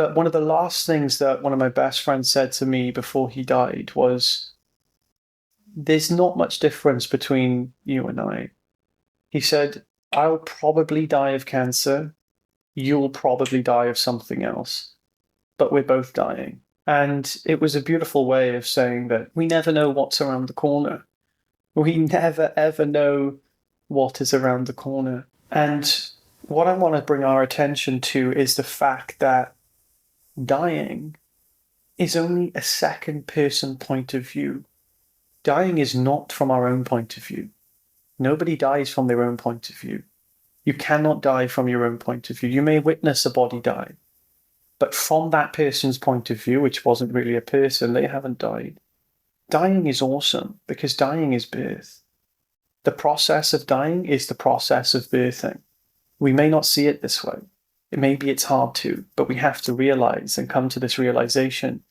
But one of the last things that one of my best friends said to me before he died was, there's not much difference between you and I. He said, I'll probably die of cancer. You'll probably die of something else, but we're both dying. And it was a beautiful way of saying that we never know what's around the corner. We never ever know what is around the corner. And what I want to bring our attention to is the fact that dying is only a second person point of view. Dying is not from our own point of view. Nobody dies from their own point of view. You cannot die from your own point of view. You may witness a body die, but from that person's point of view, which wasn't really a person, they haven't died. Dying is awesome because dying is birth. The process of dying is the process of birthing. We may not see it this way. Maybe it's hard to, but we have to realize and come to this realization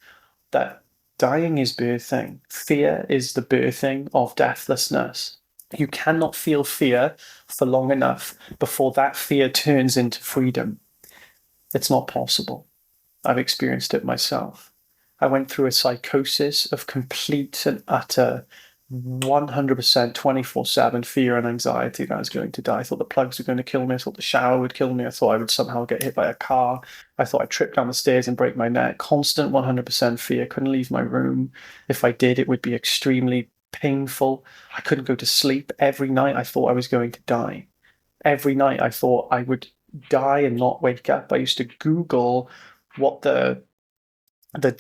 that dying is birthing. Fear is the birthing of deathlessness. You cannot feel fear for long enough before that fear turns into freedom. It's not possible. I've experienced it myself. I went through a psychosis of complete and utter 100% 24/7 fear and anxiety that I was going to die. I thought the plugs were going to kill me. I thought the shower would kill me. I thought I would somehow get hit by a car. I thought I'd trip down the stairs and break my neck. Constant 100% fear. Couldn't leave my room. If I did, it would be extremely painful. I couldn't go to sleep. Every night I thought I was going to die. Every night I thought I would die and not wake up. I used to Google what the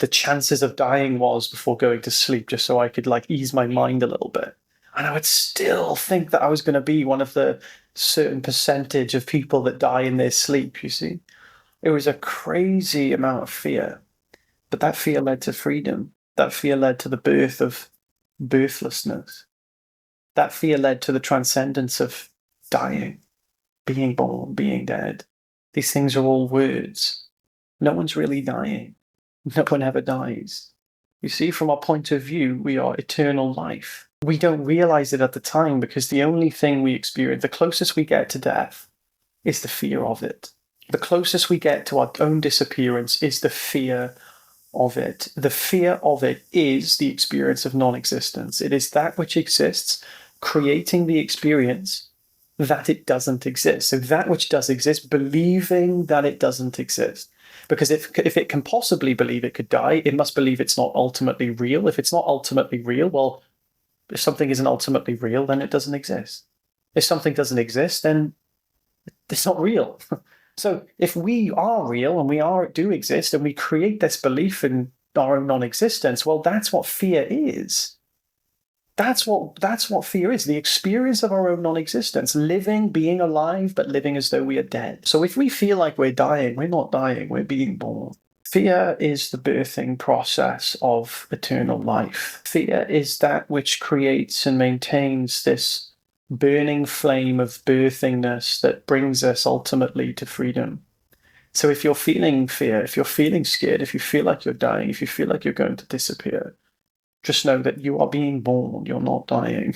chances of dying was before going to sleep, just so I could like ease my mind a little bit. And I would still think that I was going to be one of the certain percentage of people that die in their sleep, you see. It was a crazy amount of fear, but that fear led to freedom. That fear led to the birth of birthlessness. That fear led to the transcendence of dying, being born, being dead. These things are all words. No one's really dying. No one ever dies. You see, from our point of view, we are eternal life. We don't realize it at the time because the only thing we experience, the closest we get to death, is the fear of it. The closest we get to our own disappearance is the fear of it. The fear of it is the experience of non-existence. It is that which exists, creating the experience that it doesn't exist. So that which does exist, believing that it doesn't exist. Because if it can possibly believe it could die, it must believe it's not ultimately real. If it's not ultimately real, well, if something isn't ultimately real, then it doesn't exist. If something doesn't exist, then it's not real. So if we are real and do exist and we create this belief in our own non-existence, well, that's what fear is. That's what fear is, the experience of our own non-existence, living, being alive, but living as though we are dead. So if we feel like we're dying, we're not dying, we're being born. Fear is the birthing process of eternal life. Fear is that which creates and maintains this burning flame of birthingness that brings us ultimately to freedom. So if you're feeling fear, if you're feeling scared, if you feel like you're dying, if you feel like you're going to disappear, just know that you are being born, you're not dying.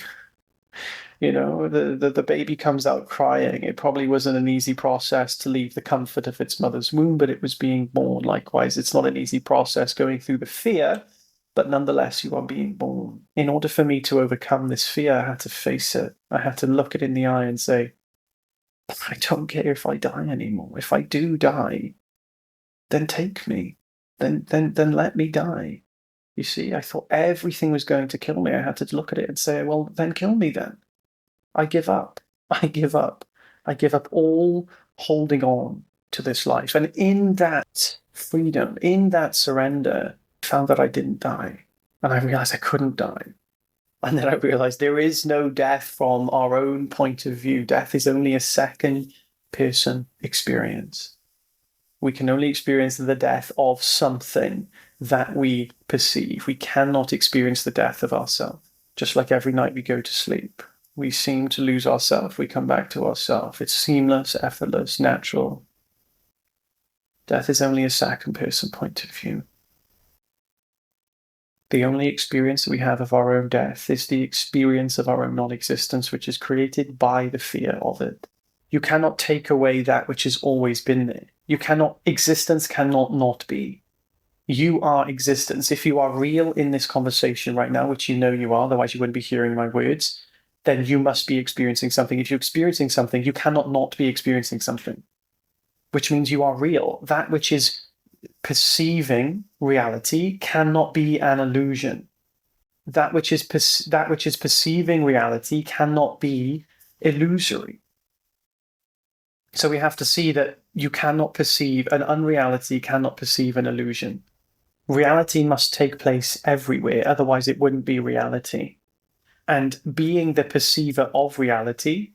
You know, the baby comes out crying. It probably wasn't an easy process to leave the comfort of its mother's womb, but it was being born. Likewise, it's not an easy process going through the fear, but nonetheless, you are being born. In order for me to overcome this fear, I had to face it. I had to look it in the eye and say, I don't care if I die anymore. If I do die, then take me. Then let me die. You see, I thought everything was going to kill me. I had to look at it and say, well, then kill me then. I give up. I give up. I give up all holding on to this life. And in that freedom, in that surrender, I found that I didn't die. And I realized I couldn't die. And then I realized there is no death from our own point of view. Death is only a second person experience. We can only experience the death of something that we perceive. We cannot experience the death of ourselves. Just like every night we go to sleep, we seem to lose ourselves. We come back to ourselves. It's seamless, effortless, natural. Death is only a second person point of view. The only experience that we have of our own death is the experience of our own non-existence, which is created by the fear of it. You cannot take away that which has always been there. Existence cannot not be. You are existence. If you are real in this conversation right now, which you know you are, otherwise you wouldn't be hearing my words, then you must be experiencing something. If you're experiencing something, you cannot not be experiencing something, which means you are real. That which is perceiving reality cannot be an illusion. That which is perceiving reality cannot be illusory. So we have to see that you cannot perceive an unreality, cannot perceive an illusion. Reality must take place everywhere, otherwise it wouldn't be reality. And being the perceiver of reality,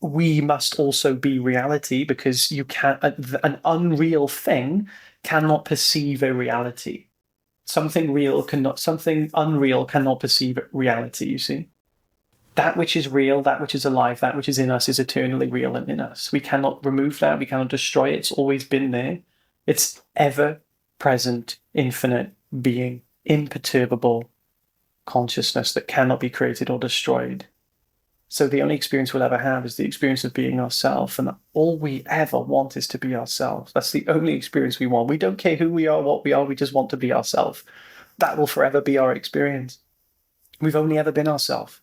we must also be reality, because an unreal thing cannot perceive a reality. Something unreal cannot perceive reality, you see. That which is real, that which is alive, that which is in us is eternally real and in us. We cannot remove that, we cannot destroy it. It's always been there. It's ever present, infinite being, imperturbable consciousness that cannot be created or destroyed. So the only experience we'll ever have is the experience of being ourselves, and all we ever want is to be ourselves. That's the only experience we want. We don't care who we are, what we are, we just want to be ourselves. That will forever be our experience. We've only ever been ourselves.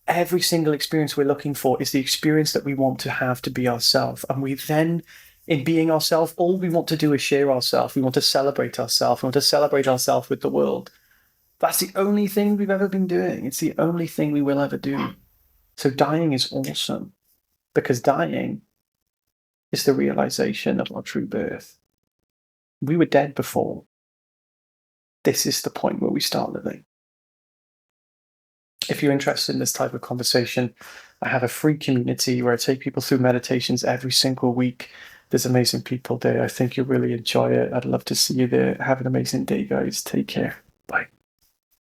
Every single experience we're looking for is the experience that we want to have to be ourselves. And we then, in being ourselves, all we want to do is share ourselves. We want to celebrate ourselves. We want to celebrate ourselves with the world. That's the only thing we've ever been doing. It's the only thing we will ever do. So dying is awesome, because dying is the realization of our true birth. We were dead before. This is the point where we start living. If you're interested in this type of conversation, I have a free community where I take people through meditations every single week. There's amazing people there. I think you'll really enjoy it. I'd love to see you there. Have an amazing day, guys. Take care. Bye.